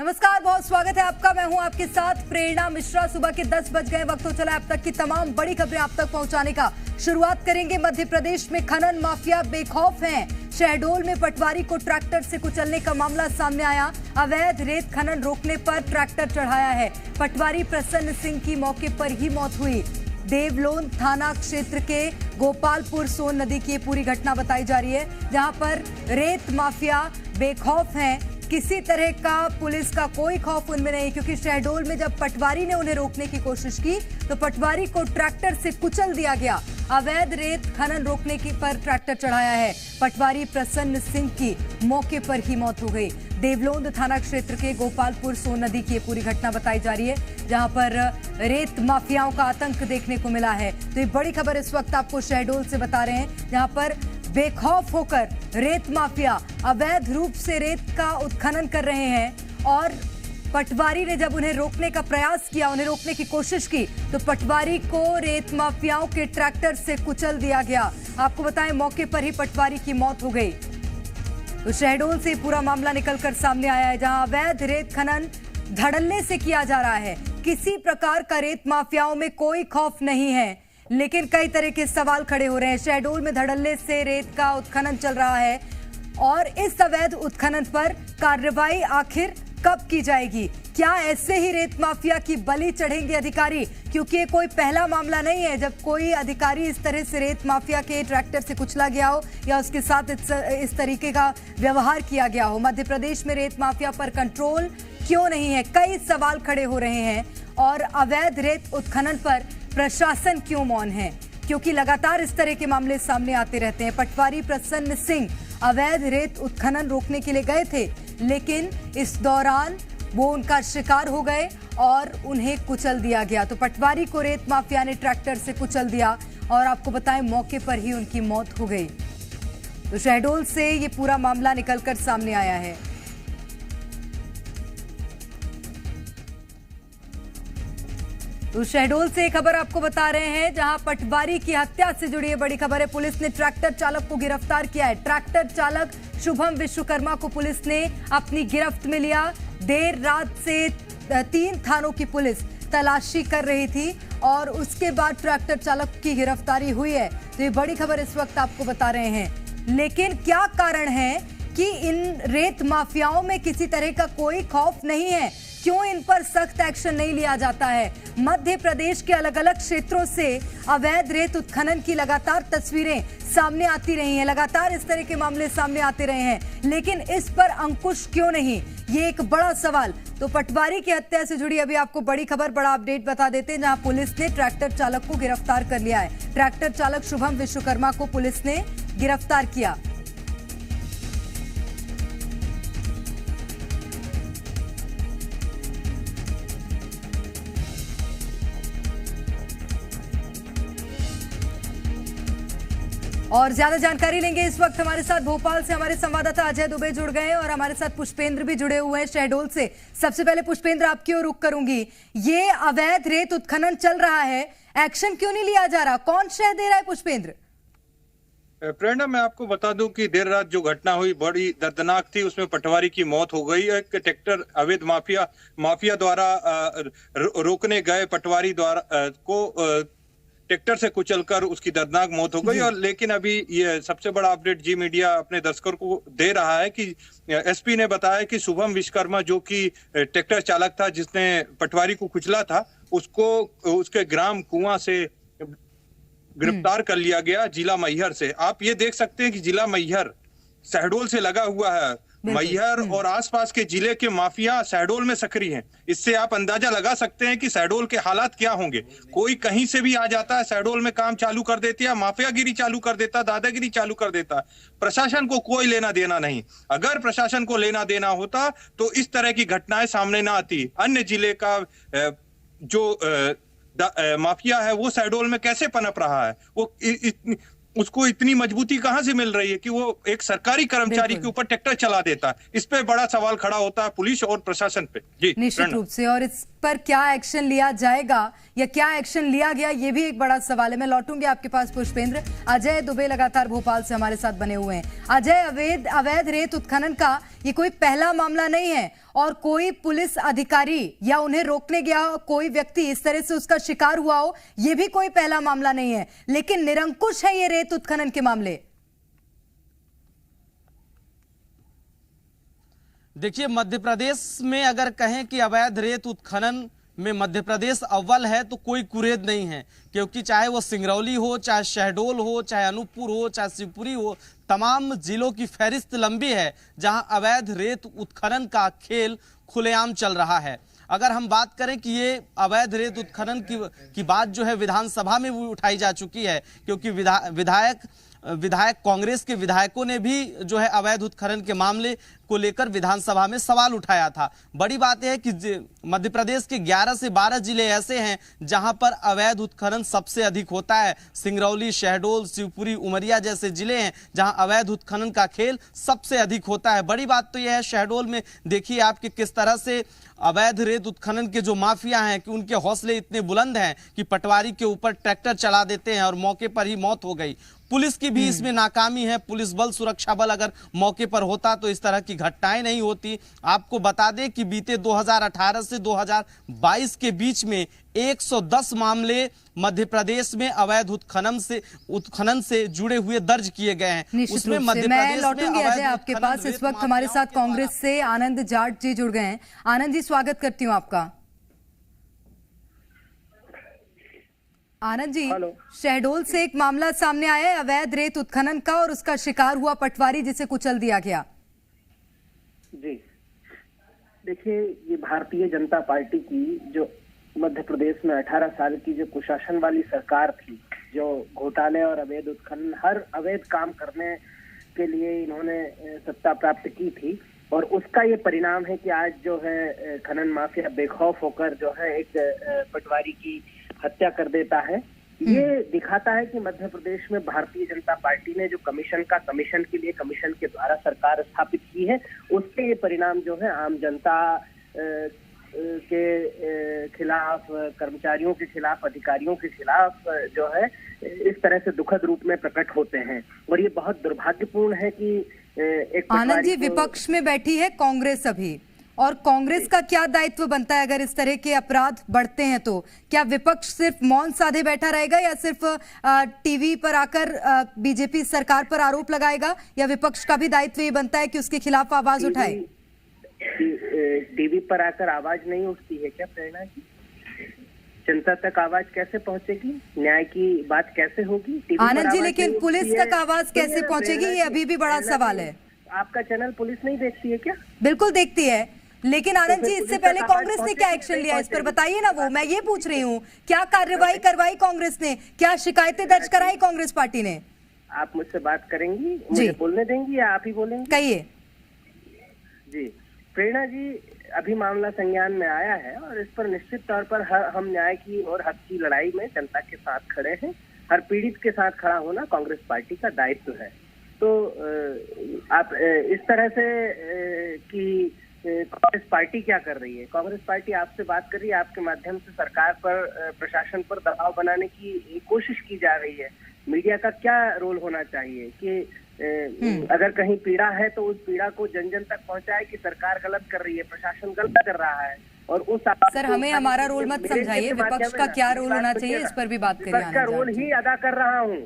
नमस्कार, बहुत स्वागत है आपका। मैं हूं आपके साथ प्रेरणा मिश्रा। सुबह के 10 बज गए, वक्त हो चला अब तक की तमाम बड़ी खबरें आप तक पहुंचाने का। शुरुआत करेंगे मध्य प्रदेश में खनन माफिया बेखौफ हैं। शहडोल में पटवारी को ट्रैक्टर से कुचलने का मामला सामने आया। अवैध रेत खनन रोकने पर ट्रैक्टर चढ़ाया है। पटवारी प्रसन्न सिंह की मौके पर ही मौत हुई। देवलोन थाना क्षेत्र के गोपालपुर सोन नदी की पूरी घटना बताई जा रही है, जहां पर रेत माफिया बेखौफ हैं। किसी तरह का पुलिस का कोई खौफ उनमें नहीं, क्योंकि शहडोल में जब पटवारी ने उन्हें रोकने की कोशिश की तो पटवारी को ट्रैक्टर से कुचल दिया गया। अवैध रेत खनन रोकने की पर ट्रैक्टर चढ़ाया है। पटवारी प्रसन्न सिंह की मौके पर ही मौत हो गई। देवलोंद थाना क्षेत्र के गोपालपुर सोन नदी की पूरी घटना बताई जा रही है, जहां पर रेत माफियाओं का आतंक देखने को मिला है। तो ये बड़ी खबर इस वक्त आपको शहडोल से बता रहे हैं, जहां पर बेखौफ होकर रेत माफिया अवैध रूप से रेत का उत्खनन कर रहे हैं। और पटवारी ने जब उन्हें रोकने का प्रयास किया, उन्हें रोकने की कोशिश की, तो पटवारी को रेत माफियाओं के ट्रैक्टर से कुचल दिया गया। आपको बताएं, मौके पर ही पटवारी की मौत हो गई। तो शहडोल से पूरा मामला निकलकर सामने आया है, जहां अवैध रेत खनन धड़ल्ले से किया जा रहा है। किसी प्रकार का रेत माफियाओं में कोई खौफ नहीं है, लेकिन कई तरह के सवाल खड़े हो रहे हैं। शहडोल में धड़ल्ले से रेत का उत्खनन चल रहा है और इस अवैध उत्खनन पर कार्रवाई आखिर कब की जाएगी? क्या ऐसे ही रेत माफिया की बलि चढ़ेंगे अधिकारी? क्योंकि ये कोई पहला मामला नहीं है जब कोई अधिकारी इस तरह से रेत माफिया के ट्रैक्टर से कुचला गया हो या उसके साथ इस तरीके का व्यवहार किया गया हो। मध्य प्रदेश में रेत माफिया पर कंट्रोल क्यों नहीं है? कई सवाल खड़े हो रहे हैं। और अवैध रेत उत्खनन पर प्रशासन क्यों मौन है? क्योंकि लगातार इस तरह के मामले सामने आते रहते हैं। पटवारी प्रसन्न सिंह अवैध रेत उत्खनन रोकने के लिए गए थे, लेकिन इस दौरान वो उनका शिकार हो गए और उन्हें कुचल दिया गया। तो पटवारी को रेत माफिया ने ट्रैक्टर से कुचल दिया और आपको बताएं, मौके पर ही उनकी मौत हो गई। तो शहडोल से ये पूरा मामला निकलकर सामने आया है। तो शहडोल से खबर आपको बता रहे हैं, जहां पटवारी की हत्या से जुड़ी बड़ी खबर है। पुलिस ने ट्रैक्टर चालक को गिरफ्तार किया है। ट्रैक्टर चालक शुभम विश्वकर्मा को पुलिस ने अपनी गिरफ्त में लिया। देर रात से 3 थानों की पुलिस तलाशी कर रही थी और उसके बाद ट्रैक्टर चालक की गिरफ्तारी हुई है। तो ये बड़ी खबर इस वक्त आपको बता रहे हैं। लेकिन क्या कारण है कि इन रेत माफियाओं में किसी तरह का कोई खौफ नहीं है? क्यों इन पर सख्त एक्शन नहीं लिया जाता है? मध्य प्रदेश के अलग अलग क्षेत्रों से अवैध रेत उत्खनन की लगातार तस्वीरें सामने आती रही हैं, लगातार इस तरह के मामले सामने आते रहे हैं, लेकिन इस पर अंकुश क्यों नहीं? ये एक बड़ा सवाल। तो पटवारी की हत्या से जुड़ी अभी आपको बड़ी खबर, बड़ा अपडेट बता देते हैं, जहां पुलिस ने ट्रैक्टर चालक को गिरफ्तार कर लिया है। ट्रैक्टर चालक शुभम विश्वकर्मा को पुलिस ने गिरफ्तार किया। और ज्यादा जानकारी लेंगे इस वक्त हमारे साथ भोपाल से हमारे संवाददाता अजय दुबे जुड़ गए हैं और हमारे साथ पुष्पेंद्र भी जुड़े हुए हैं शहडोल से। सबसे पहले पुष्पेंद्र, आपकी ओर रुख करूंगी। ये अवैध रेत उत्खनन चल रहा है, एक्शन क्यों नहीं लिया जा रहा? कौन शह दे रहा है पुष्पेंद्र? प्रेरणा, मैं आपको बता दूं कि देर रात जो घटना हुई बड़ी दर्दनाक थी। उसमें पटवारी की मौत हो गई। एक ट्रैक्टर अवैध माफिया द्वारा रोकने गए पटवारी द्वारा को ट्रैक्टर से कुचलकर उसकी दर्दनाक मौत हो गई। और लेकिन अभी ये सबसे बड़ा अपडेट जी मीडिया अपने दर्शकों को दे रहा है कि एसपी ने बताया कि शुभम विश्वकर्मा, जो कि ट्रैक्टर चालक था जिसने पटवारी को कुचला था, उसको उसके ग्राम कुआं से गिरफ्तार कर लिया गया, जिला मैहर से। आप ये देख सकते हैं कि जिला मैहर शहडोल से लगा हुआ है। मैहर और आसपास के जिले के माफिया शहडोल में सक्रिय हैं। इससे आप अंदाजा लगा सकते हैं कि शहडोल के हालात क्या होंगे। कोई कहीं से भी आ जाता है, शहडोल में काम चालू कर देती है, माफियागिरी चालू कर देता है, दादागिरी चालू कर देता है। प्रशासन को कोई लेना देना नहीं। अगर प्रशासन को लेना देना होता तो इस तरह की घटनाएं सामने ना आती। अन्य जिले का जो माफिया है वो शहडोल में कैसे पनप रहा है? वो उसको इतनी मजबूती कहां से मिल रही है कि वो एक सरकारी कर्मचारी के ऊपर ट्रैक्टर चला देता है? इस पे बड़ा सवाल खड़ा होता है पुलिस और प्रशासन पे। जी, निश्चित रूप से। और इस पर क्या एक्शन लिया जाएगा या क्या एक्शन लिया गया, ये भी एक बड़ा सवाल है। मैं लौटूंगी आपके पास पुष्पेंद्र। अजय दुबे लगातार भोपाल से हमारे साथ बने हुए हैं। अजय, अवैध रेत उत्खनन का ये कोई पहला मामला नहीं है और कोई पुलिस अधिकारी या उन्हें रोकने गया कोई व्यक्ति इस तरह से उसका शिकार हुआ हो, ये भी कोई पहला मामला नहीं है, लेकिन निरंकुश है ये रेत उत्खनन के मामले। देखिए, मध्य प्रदेश में अगर कहें कि अवैध रेत उत्खनन में मध्य प्रदेश अव्वल है तो कोई कुरेद नहीं है, क्योंकि चाहे वो सिंगरौली हो, चाहे शहडोल हो, चाहे अनूपपुर हो, चाहे शिवपुरी हो, तमाम जिलों की फहरिस्त लंबी है जहां अवैध रेत उत्खनन का खेल खुलेआम चल रहा है। अगर हम बात करें कि ये अवैध रेत उत्खनन की बात जो है विधानसभा में भी उठाई जा चुकी है, क्योंकि विधायक कांग्रेस के विधायकों ने भी जो है अवैध उत्खनन के मामले को लेकर विधानसभा में सवाल उठाया था। बड़ी बात यह है कि मध्य प्रदेश के 11 से 12 जिले ऐसे हैं जहां पर अवैध उत्खनन सबसे अधिक होता है। सिंगरौली, शहडोल, शिवपुरी, उमरिया जैसे जिले हैं जहां अवैध उत्खनन का खेल सबसे अधिक होता है। बड़ी बात तो यह है, शहडोल में देखिए आप कि किस तरह से अवैध रेत उत्खनन के जो माफिया हैं कि उनके हौसले इतने बुलंद हैं कि पटवारी के ऊपर ट्रैक्टर चला देते हैं और मौके पर ही मौत हो गई। पुलिस की भी इसमें नाकामी है। पुलिस बल, सुरक्षा बल अगर मौके पर होता तो इस तरह की घटनाएं नहीं होती। आपको बता दें कि बीते 2018 से 2022 के बीच में 110 मामले मध्य प्रदेश में अवैध उत्खनन से जुड़े हुए दर्ज किए गए हैं। उसमें मध्य प्रदेश में लौटूंगी अजय आपके पास। इस वक्त हमारे साथ कांग्रेस से आनंद जाट जी जुड़ गए हैं। आनंद जी, स्वागत करती हूँ आपका। आनंद जी, शहडोल से एक मामला सामने आया है अवैध रेत उत्खनन का और उसका शिकार हुआ पटवारी जिसे कुचल दिया गया। जी देखिए, ये भारतीय जनता पार्टी की जो मध्य प्रदेश में 18 साल की जो कुशासन वाली सरकार थी, जो घोटाले और अवैध उत्खनन हर अवैध काम करने के लिए इन्होंने सत्ता प्राप्त की थी, और उसका ये परिणाम है कि आज जो है खनन माफिया बेखौफ होकर जो है एक पटवारी की हत्या कर देता है। ये दिखाता है कि मध्य प्रदेश में भारतीय जनता पार्टी ने जो कमीशन के द्वारा सरकार स्थापित की है, उसके ये परिणाम जो है आम जनता के खिलाफ, कर्मचारियों के खिलाफ, अधिकारियों के खिलाफ जो है इस तरह से दुखद रूप में प्रकट होते हैं। और ये बहुत दुर्भाग्यपूर्ण है कि एक आनंद जी, विपक्ष में बैठी है कांग्रेस अभी, और कांग्रेस का क्या दायित्व बनता है अगर इस तरह के अपराध बढ़ते हैं तो? क्या विपक्ष सिर्फ मौन साधे बैठा रहेगा या सिर्फ टीवी पर आकर बीजेपी सरकार पर आरोप लगाएगा, या विपक्ष का भी दायित्व ये बनता है कि उसके खिलाफ आवाज उठाए? टीवी पर आकर आवाज नहीं उठती है क्या प्रेरणा जी? जनता तक आवाज कैसे पहुंचेगी? न्याय की बात कैसे होगी? आनंद जी, लेकिन पुलिस तक आवाज कैसे पहुंचेगी, ये अभी भी बड़ा सवाल है। आपका चैनल पुलिस नहीं देखती है क्या? बिल्कुल देखती है, लेकिन आनंद जी इससे पहले कांग्रेस ने क्या एक्शन लिया इस पर बताइए ना। वो मैं ये पूछ रही हूँ, क्या कार्रवाई करवाई कांग्रेस ने, क्या शिकायतें दर्ज कराई कांग्रेस पार्टी ने? आप मुझसे बात करेंगी, मुझे बोलने देंगी या आप ही बोलेंगे? कहिए जी। प्रेरणा जी, अभी मामला संज्ञान में आया है और इस पर निश्चित तौर पर हम न्याय की और हक की लड़ाई में जनता के साथ खड़े हैं। हर पीड़ित के साथ खड़ा होना कांग्रेस पार्टी का दायित्व है। तो आप इस तरह से कि कांग्रेस पार्टी क्या कर रही है? कांग्रेस पार्टी आपसे बात कर रही है, आपके माध्यम से सरकार पर, प्रशासन पर दबाव बनाने की कोशिश की जा रही है। मीडिया का क्या रोल होना चाहिए कि अगर कहीं पीड़ा है तो उस पीड़ा को जन जन तक पहुंचाए कि सरकार गलत कर रही है, प्रशासन गलत कर रहा है, और उस सर हमें हमारा रोल मत समझाइए, विपक्ष का क्या रोल होना चाहिए इस पर भी बात करिए। विपक्ष का रोल ही अदा कर रहा हूँ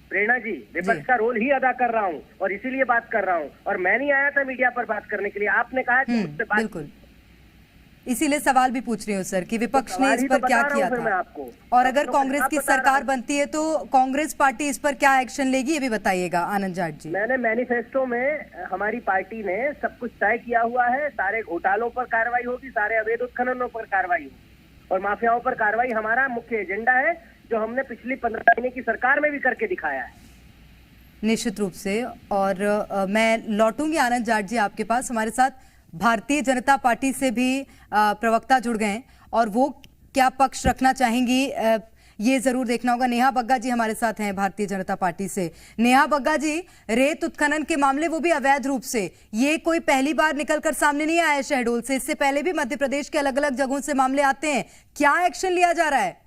प्रेरणा जी, विपक्ष का रोल ही अदा कर रहा हूँ और इसीलिए बात कर रहा हूँ। और मैं नहीं आया था मीडिया पर बात करने के लिए, आपने कहा कि मुझसे बात, बिल्कुल इसीलिए सवाल भी पूछ रही हूँ सर कि विपक्ष ने इस पर क्या किया था, और अगर कांग्रेस की सरकार बनती है तो कांग्रेस पार्टी इस पर क्या एक्शन लेगी, ये भी बताइएगा आनंद जाट जी। मैंने मैनिफेस्टो में हमारी पार्टी ने सब कुछ तय किया हुआ है। सारे घोटालों पर कार्रवाई होगी, सारे अवैध उत्खननों पर कार्रवाई होगी और माफियाओं पर कार्रवाई हमारा मुख्य एजेंडा है, जो हमने पिछली 15 महीने की सरकार में भी करके दिखाया है। निश्चित रूप से। और मैं लौटूंगी आनंद जाट जी आपके पास। हमारे साथ भारतीय जनता पार्टी से भी प्रवक्ता जुड़ गए हैं और वो क्या पक्ष रखना चाहेंगी ये जरूर देखना होगा। नेहा बग्गा जी हमारे साथ हैं भारतीय जनता पार्टी से। नेहा बग्गा जी, रेत उत्खनन के मामले वो भी अवैध रूप से, ये कोई पहली बार निकलकर सामने नहीं आया शहडोल से, इससे पहले भी मध्य प्रदेश के अलग अलग जगहों से मामले आते हैं। क्या एक्शन लिया जा रहा है?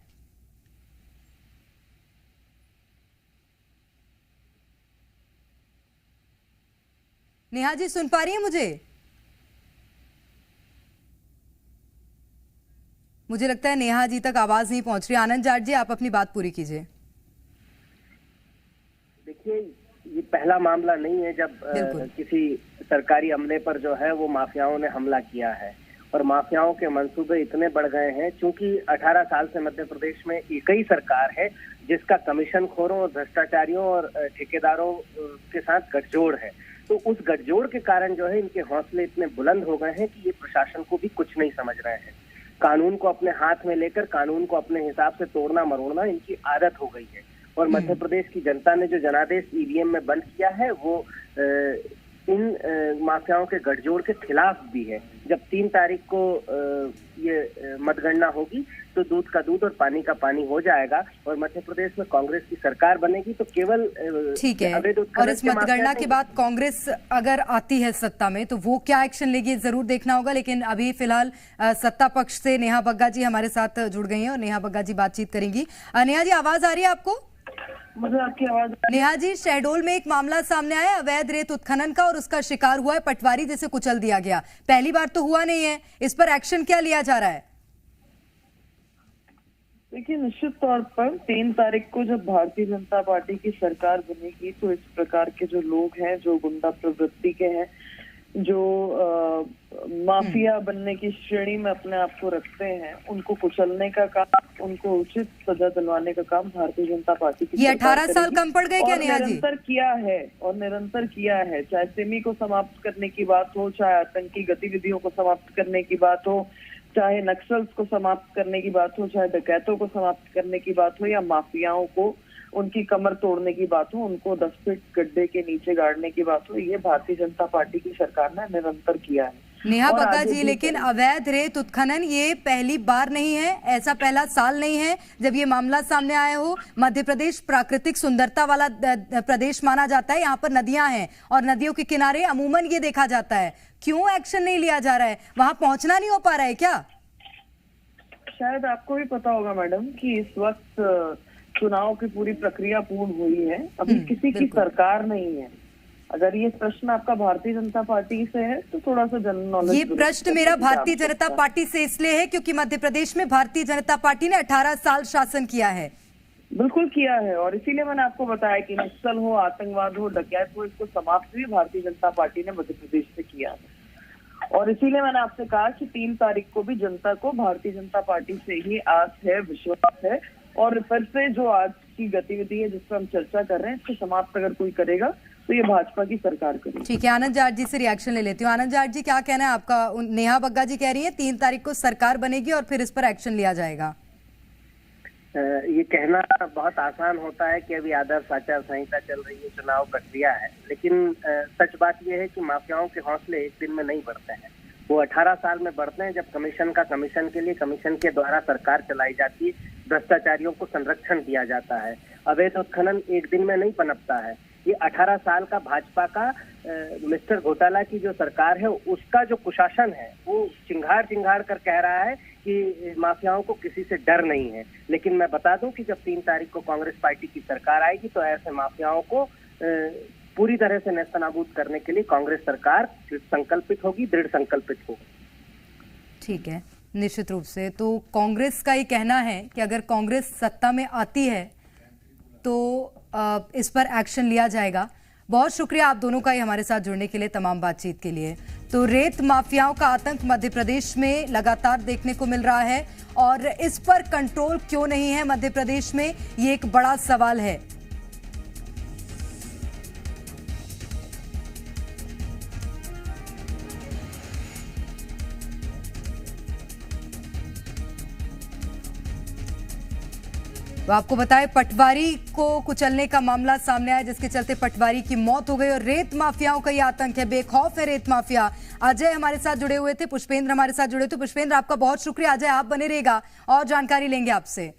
नेहा जी सुन पा रही है मुझे लगता है नेहा जी तक आवाज नहीं पहुंच रही। आनंद जाट जी, आप अपनी बात पूरी कीजिए। देखिए, ये पहला मामला नहीं है जब किसी सरकारी अमले पर जो है वो माफियाओं ने हमला किया है, और माफियाओं के मंसूबे इतने बढ़ गए हैं क्योंकि 18 साल से मध्य प्रदेश में एक ही सरकार है जिसका कमीशन खोरों, भ्रष्टाचारियों और ठेकेदारों के साथ गठजोड़ है। तो उस गठजोड़ के कारण जो है इनके हौसले इतने बुलंद हो गए हैं कि ये प्रशासन को भी कुछ नहीं समझ रहे हैं। कानून को अपने हाथ में लेकर कानून को अपने हिसाब से तोड़ना मरोड़ना इनकी आदत हो गई है। और मध्य प्रदेश की जनता ने जो जनादेश ईवीएम में बंद किया है वो इन माफियाओं के गठजोड़ के खिलाफ भी है। जब 3 तारीख को ये मतगणना होगी तो दूध का दूध और पानी का पानी हो जाएगा और मध्य प्रदेश में कांग्रेस की सरकार बनेगी। तो केवल ठीक है, और इस मतगणना के बाद कांग्रेस अगर आती है सत्ता में तो वो क्या एक्शन लेगी जरूर देखना होगा। लेकिन अभी फिलहाल सत्ता पक्ष से नेहा बग्गा जी हमारे साथ जुड़ गई हैं और नेहा बग्गा जी बातचीत करेंगी। नेहा जी, आवाज आ रही है आपको? मुझे आपकी आवाज। नेहा जी, शहडोल में एक मामला सामने आया अवैध रेत उत्खनन का और उसका शिकार हुआ है पटवारी, जिसे कुचल दिया गया। पहली बार तो हुआ नहीं है, इस पर एक्शन क्या लिया जा रहा है? देखिए, निश्चित तौर पर 3 तारीख को जब भारतीय जनता पार्टी की सरकार बनेगी तो इस प्रकार के जो लोग हैं, जो गुंडा प्रवृत्ति के हैं, जो माफिया बनने की श्रेणी में अपने आप को रखते हैं, उनको कुचलने का काम, उनको उचित सजा दिलवाने का काम भारतीय जनता पार्टी की ये 18 साल कम पड़ गए क्या नेहा जी? निरंतर किया है और निरंतर किया है। चाहे सिमी को समाप्त करने की बात हो, चाहे आतंकी गतिविधियों को समाप्त करने की बात हो, चाहे नक्सल्स को समाप्त करने की बात हो, चाहे डकैतों को समाप्त करने की बात हो, या माफियाओं को उनकी कमर तोड़ने की बात हो, उनको 10 फीट गड्ढे के नीचे गाड़ने की बात हो, ये भारतीय जनता पार्टी की सरकार ने निरंतर किया है। नेहा बग्गा जी, लेकिन अवैध रेत उत्खनन ये पहली बार नहीं है, ऐसा पहला साल नहीं है जब ये मामला सामने आया हो। मध्य प्रदेश प्राकृतिक सुंदरता वाला प्रदेश माना जाता है, यहाँ पर नदियां हैं और नदियों के किनारे अमूमन ये देखा जाता है। क्यों एक्शन नहीं लिया जा रहा है? वहां पहुंचना नहीं हो पा रहा है क्या? शायद आपको भी पता होगा मैडम कि इस वक्त चुनाव की पूरी प्रक्रिया पूर्ण हुई है, अभी किसी की सरकार नहीं है। अगर ये प्रश्न आपका भारतीय जनता पार्टी से है तो थोड़ा सा जनरल नॉलेज। ये प्रश्न मेरा भारतीय जनता पार्टी से इसलिए है क्योंकि मध्य प्रदेश में भारतीय जनता पार्टी ने 18 साल शासन किया है। बिल्कुल किया है, और इसीलिए मैंने आपको बताया कि नक्सल हो, आतंकवाद हो, डकैत हो, इसको समाप्त भी भारतीय जनता पार्टी ने मध्य प्रदेश से किया है। और इसीलिए मैंने आपसे कहा कि 3 तारीख को भी जनता को भारतीय जनता पार्टी से ही आस है, विश्वास है, और फिर से जो आज की गतिविधि है जिस पर हम चर्चा कर रहे हैं, इसको समाप्त अगर कोई करेगा तो ये भाजपा की सरकार करेगी। ठीक है, आनंद जाट जी से रिएक्शन ले लेती हूँ। आनंद जाट जी, क्या कहना है आपका? नेहा बग्गा जी कह रही है 3 तारीख को सरकार बनेगी और फिर इस पर एक्शन लिया जाएगा। ये कहना बहुत आसान होता है कि अभी आदर्श आचार संहिता चल रही है, चुनाव प्रक्रिया है, लेकिन सच बात यह है कि माफियाओं के हौसले एक दिन में नहीं बढ़ते हैं, वो 18 साल में बढ़ते हैं। जब कमीशन के लिए कमीशन के द्वारा सरकार चलाई जाती है, भ्रष्टाचारियों को संरक्षण दिया जाता है। अवैध उत्खनन एक दिन में नहीं पनपता है। ये 18 साल का भाजपा का मिस्टर घोटाला की जो सरकार है उसका जो कुशासन है वो चिंगार कर कह रहा है कि माफियाओं को किसी से डर नहीं है। लेकिन मैं बता दूं कि जब 3 तारीख को कांग्रेस पार्टी की सरकार आएगी तो ऐसे माफियाओं को पूरी तरह से नेस्तनाबूद करने के लिए कांग्रेस सरकार संकल्पित होगी, दृढ़ संकल्पित होगी। ठीक है, निश्चित रूप से। तो कांग्रेस का ये कहना है कि अगर कांग्रेस सत्ता में आती है तो इस पर एक्शन लिया जाएगा। बहुत शुक्रिया आप दोनों का ही हमारे साथ जुड़ने के लिए, तमाम बातचीत के लिए। तो रेत माफियाओं का आतंक मध्य प्रदेश में लगातार देखने को मिल रहा है और इस पर कंट्रोल क्यों नहीं है मध्य प्रदेश में, ये एक बड़ा सवाल है। तो आपको बताएं, पटवारी को कुचलने का मामला सामने आया जिसके चलते पटवारी की मौत हो गई और रेत माफियाओं का ये आतंक है, बेखौफ है रेत माफिया। अजय हमारे साथ जुड़े हुए थे, पुष्पेंद्र हमारे साथ जुड़े थे। पुष्पेंद्र, आपका बहुत शुक्रिया। अजय आप बने रहेगा और जानकारी लेंगे आपसे।